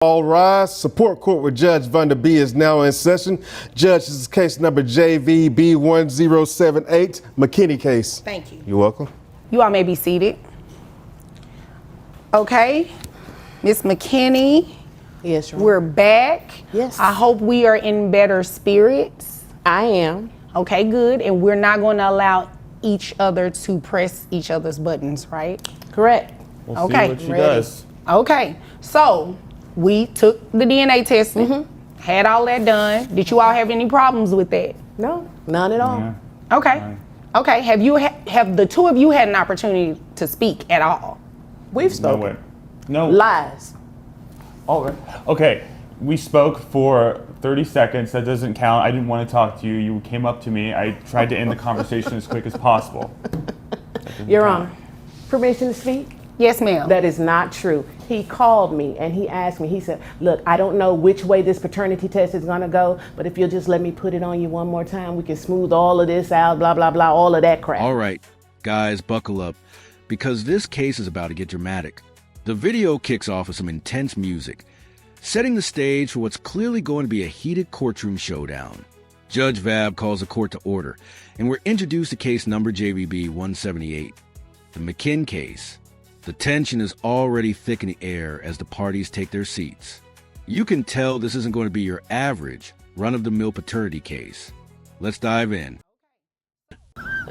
All rise. Support court with Judge Vanda B is now in session. Judge, this is case number JVB1078, McKinney case. Thank you. You're welcome. You all may be seated. Okay, Miss McKinney. Yes, Your Honor. We're back. Yes. I hope we are in better spirits. I am. Okay, good. And we're not going to allow each other to press each other's buttons, right? Correct. We'll Okay, see what she ready. does. Okay, so we took the DNA testing, had all that done. Did you all have any problems with that? No, none at all. Yeah. Okay. Fine. Okay, have the two of you had an opportunity to speak at all? We've No spoken. way. No. Lies. All right. Okay. We spoke for 30 seconds. That doesn't count. I didn't want to talk to you. You came up to me. I tried to end the conversation as quick as possible. Your Honor, permission to speak? Yes, ma'am. That is not true. He called me and he asked me, he said, look, I don't know which way this paternity test is gonna go, but if you'll just let me put it on you one more time, we can smooth all of this out, blah, blah, blah, all of that crap. All right, guys, buckle up, because this case is about to get dramatic. The video kicks off with some intense music, setting the stage for what's clearly going to be a heated courtroom showdown. Judge Vab calls the court to order, and we're introduced to case number JVB 178, the McKinn case. The tension is already thick in the air as the parties take their seats. You can tell this isn't going to be your average run-of-the-mill paternity case. Let's dive in.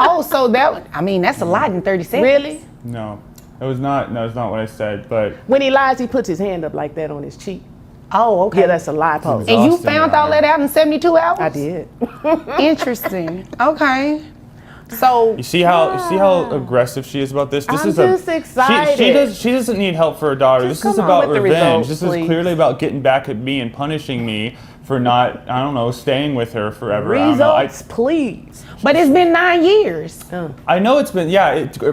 Oh, so that's a lot in 30 seconds. Really? No. That's not what I said, but When he lies, he puts his hand up like that on his cheek. Oh, okay. Yeah, that's a lie pose. And you Exhausting, found Your all that Honor. out in 72 hours? I did. Interesting. Okay. So, you see how aggressive she is about this? This I'm is just excited. She doesn't need help for her daughter. Just This is come on about with the revenge. results, This is please. clearly about getting back at me and punishing me for not, I don't know, staying with her forever. I don't know. Results, please. but it's been 9 years. I know it's been,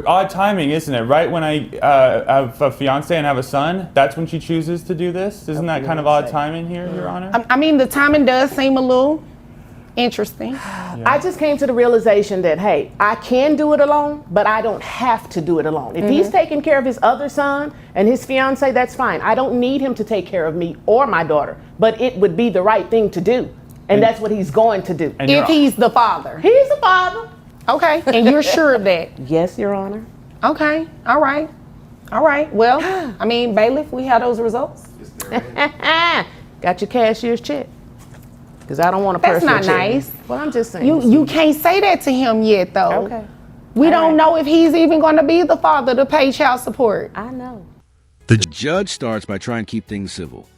odd timing, isn't it? Right when I have a fiance and have a son, that's when she chooses to do this? Isn't that kind of odd timing here, Your Honor? I mean, the timing does seem a little interesting. I just came to the realization that, hey, I can do it alone, but I don't have to do it alone. If he's taking care of his other son and his fiance, that's fine. I don't need him to take care of me or my daughter, but it would be the right thing to do. And that's what he's going to do. And If he's the father. He's the father. Okay. And you're sure of that? Yes, Your Honor. Okay. All right. All right. Well, I mean, bailiff, we have those results. Got your cashier's check. Because I don't want a That's personal not check. nice. Well, I'm just saying. You can't say that to him yet, though. Okay. We All don't right. know if he's even going to be the father to pay child support. I know. The judge starts by trying to keep things civil,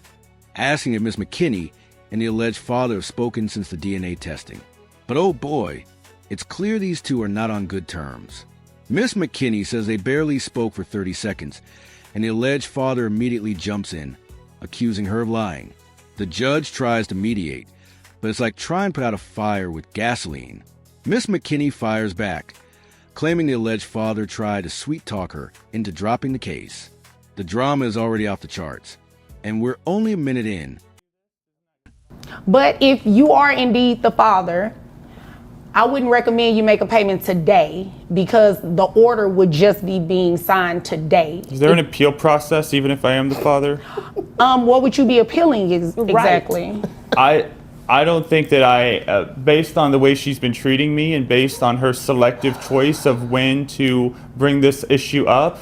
asking if Miss McKinney and the alleged father have spoken since the DNA testing. But oh boy, it's clear these two are not on good terms. Miss McKinney says they barely spoke for 30 seconds, and the alleged father immediately jumps in, accusing her of lying. The judge tries to mediate, but it's like trying to put out a fire with gasoline. Miss McKinney fires back, claiming the alleged father tried to sweet-talk her into dropping the case. The drama is already off the charts, and we're only a minute in. But if you are indeed the father, I wouldn't recommend you make a payment today because the order would just be being signed today. Is there an appeal process even if I am the father? What would you be appealing exactly? I don't think that based on the way she's been treating me and based on her selective choice of when to bring this issue up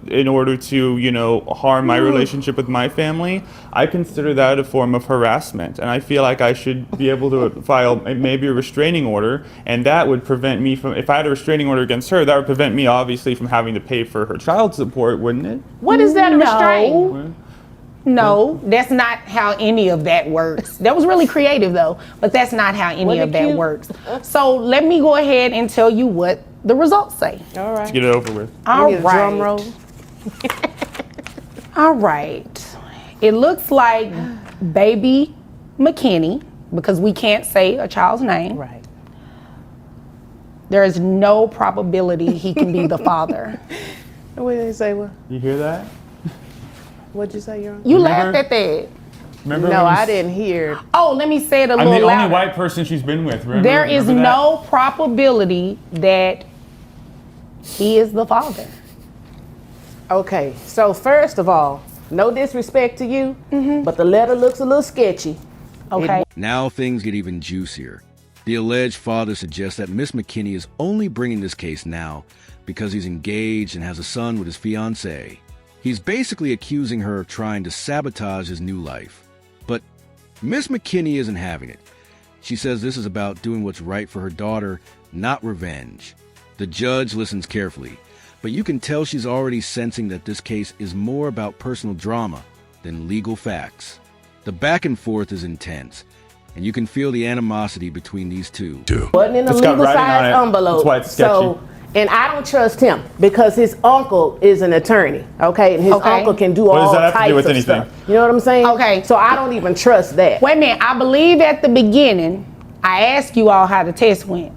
in order to, harm my relationship with my family, I consider that a form of harassment. And I feel like I should be able to file maybe a restraining order, and that would prevent me from, if I had a restraining order against her, that would prevent me obviously from having to pay for her child support, wouldn't it? What is that restraint? No, that's not how any of that works. That was really creative though, but that's not how any of that works. So let me go ahead and tell you what the results say. All right. Let's get it over with. All Give me a drum right. roll. All right. It looks like baby McKinney, because we can't say a child's name. Right. There is no probability he can be the father. What did they say? What? You hear that? What'd you say, Your Honor? You Remember? laughed at that. Remember No, when you I didn't hear. Oh, let me say it a I'm little the louder. only white person she's been with. Remember? There is Remember that? no probability that he is the father. Okay, so first of all, No disrespect to you, but the letter looks a little sketchy. Okay. Now things get even juicier. The alleged father suggests that Miss McKinney is only bringing this case now because he's engaged and has a son with his fiancée. He's basically accusing her of trying to sabotage his new life. But Miss McKinney isn't having it. She says this is about doing what's right for her daughter, not revenge. The judge listens carefully, but you can tell she's already sensing that this case is more about personal drama than legal facts. The back and forth is intense, and you can feel the animosity between these two. Wasn't in a It's got legal writing on size it. envelope. That's why it's sketchy. So, and I don't trust him because his uncle is an attorney, okay? And his Okay. uncle can do What all does that have to types do with of anything? stuff. You know what I'm saying? Okay. So I don't even trust that. Wait a minute. I believe at the beginning, I asked you all how the test went.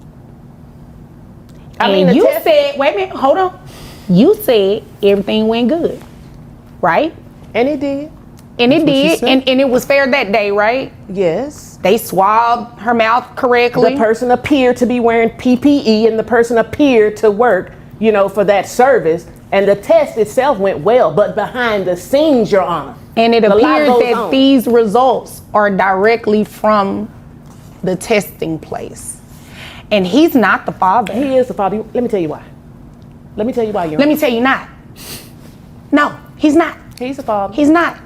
I mean, And the you test- said, wait a minute, hold on. You said everything went good, right? And he did. And it what she did, said. and it was fair that day, right? Yes. They swabbed her mouth correctly. The person appeared to be wearing PPE and the person appeared to work, you know, for that service. And the test itself went well, but behind the scenes, Your Honor. And it a lot appears goes that on. these results are directly from the testing place. And he's not the father. He is the father. Let me tell you why. Let me tell you why, Your Let Honor. me tell you not. No, he's not. He's the father. He's not.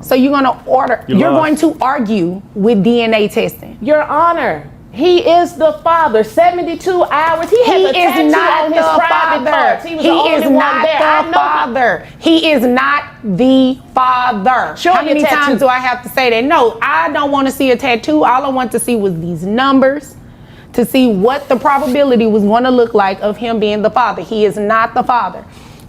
So you're you're going lost. to argue with DNA testing. Your Honor, he is the father. 72 hours. He has He a tattoo is not on the his private father. parts. He was the He only is one not there. I the know. father. He is not the father. Show How me a many tattoo. times do I have to say that? No, I don't want to see a tattoo. All I want to see was these numbers to see what the probability was going to look like of him being the father. He is not the father.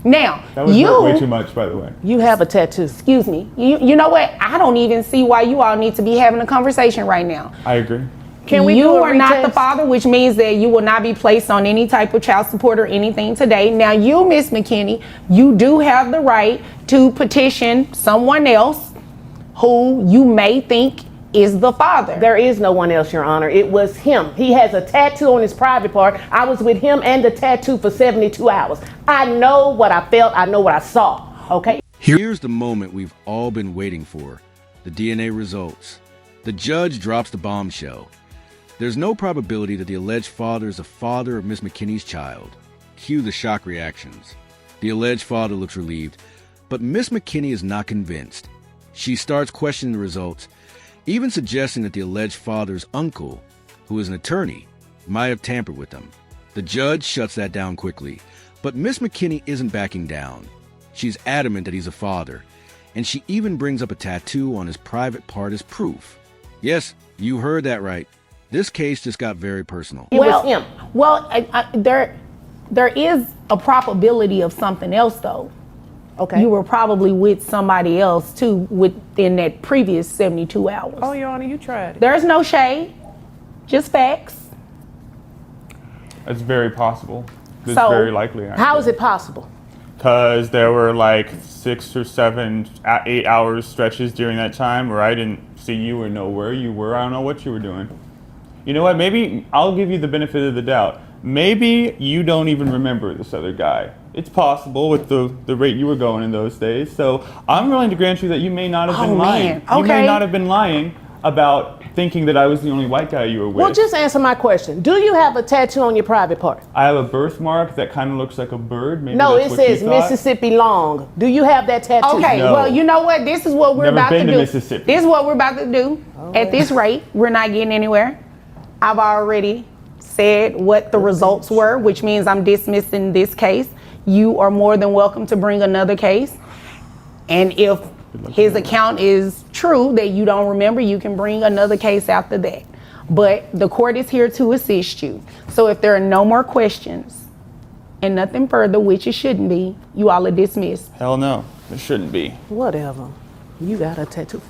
Now, That was you way too much, by the way. You have a tattoo. excuse me. You know what? I don't even see why you all need to be having a conversation right now. I agree. Can we you do a are not the retest? father, which means that you will not be placed on any type of child support or anything today. Now, you, Miss McKinney, you do have the right to petition someone else who you may think is the father. There is no one else, Your Honor. It was him. He has a tattoo on his private part. I was with him and the tattoo for 72 hours. I know what I felt. I know what I saw. Okay? Here's the moment we've all been waiting for, the DNA results. The judge drops the bombshell. There's no probability that the alleged father is the father of Miss McKinney's child. Cue the shock reactions. The alleged father looks relieved, but Miss McKinney is not convinced. She starts questioning the results, even suggesting that the alleged father's uncle, who is an attorney, might have tampered with them. The judge shuts that down quickly, but Miss McKinney isn't backing down. She's adamant that he's a father, and she even brings up a tattoo on his private part as proof. Yes, you heard that right. This case just got very personal. It was him. Well, there is a probability of something else, though. Okay. You were probably with somebody else too within that previous 72 hours. Oh, Your Honor, you tried it. There's no shade, just facts. It's very possible. It's So, very likely. How is it possible? Because there were like 6 or 7, 8 hours stretches during that time where I didn't see you or know where you were. I don't know what you were doing. You know what? Maybe I'll give you the benefit of the doubt. Maybe you don't even remember this other guy. It's possible with the rate you were going in those days. So I'm willing to grant you that you may not have been lying. man. You may Okay. not have been lying about thinking that I was the only white guy you were with. Well, just answer my question. Do you have a tattoo on your private part? I have a birthmark that kind of looks like a bird. Maybe No, that's it what you says thought. Mississippi Long. Do you have that tattoo? Okay, No. well, you know what? This is what we're Never about to been to do. Mississippi. This is what we're about to do. At this rate, we're not getting anywhere. I've already said what the results were, which means I'm dismissing this case. You are more than welcome to bring another case. And if his account is true that you don't remember, you can bring another case after that. But the court is here to assist you. So if there are no more questions and nothing further, which it shouldn't be, you all are dismissed. Hell no, it shouldn't be. Whatever. You got a tattoo.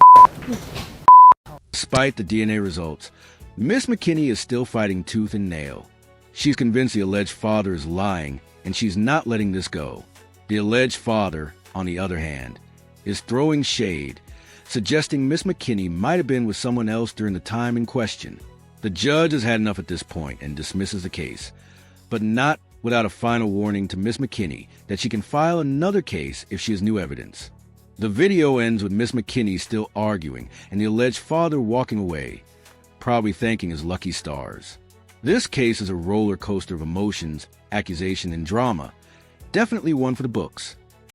Despite the DNA results, Miss McKinney is still fighting tooth and nail. She's convinced the alleged father is lying, and she's not letting this go. The alleged father, on the other hand, is throwing shade, suggesting Miss McKinney might have been with someone else during the time in question. The judge has had enough at this point and dismisses the case, but not without a final warning to Miss McKinney that she can file another case if she has new evidence. The video ends with Miss McKinney still arguing and the alleged father walking away, probably thanking his lucky stars. This case is a roller coaster of emotions, accusation, and drama. Definitely one for the books.